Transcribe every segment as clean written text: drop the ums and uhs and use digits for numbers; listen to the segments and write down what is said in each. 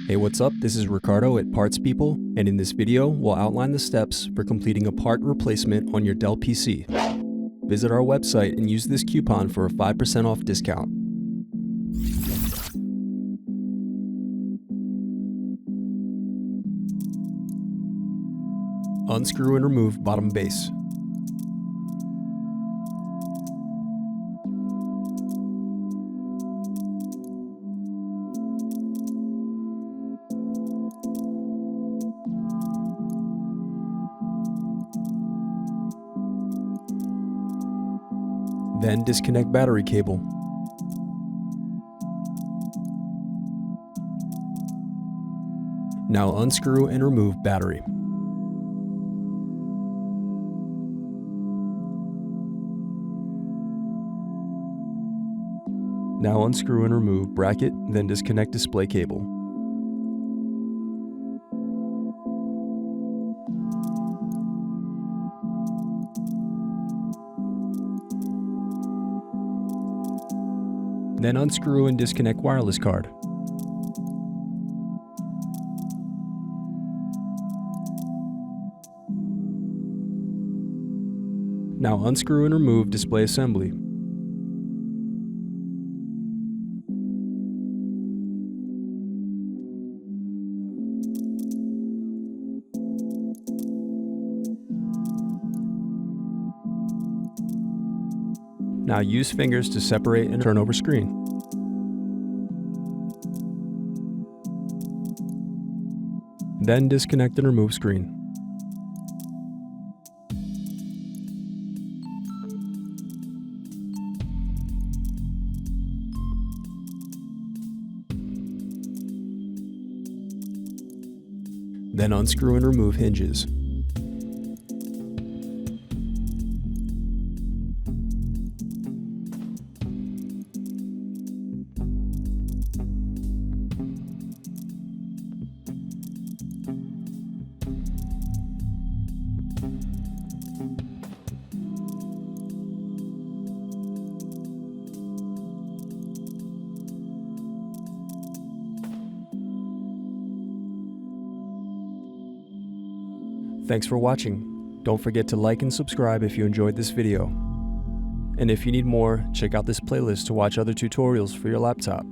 Hey, what's up? This is Ricardo at Parts People, and in this video, we'll outline the steps for completing a part replacement on your Dell PC. Visit our website and use this coupon for a 5% off discount. Unscrew and remove bottom base. Then disconnect battery cable. Now unscrew and remove battery. Now unscrew and remove bracket, then disconnect display cable. Then unscrew and disconnect wireless card. Now unscrew and remove display assembly. Now use fingers to separate and turn over screen. Then disconnect and remove screen. Then unscrew and remove hinges. Thanks for watching. Don't forget to like and subscribe if you enjoyed this video. And if you need more, check out this playlist to watch other tutorials for your laptop.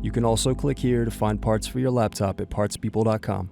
You can also click here to find parts for your laptop at partspeople.com.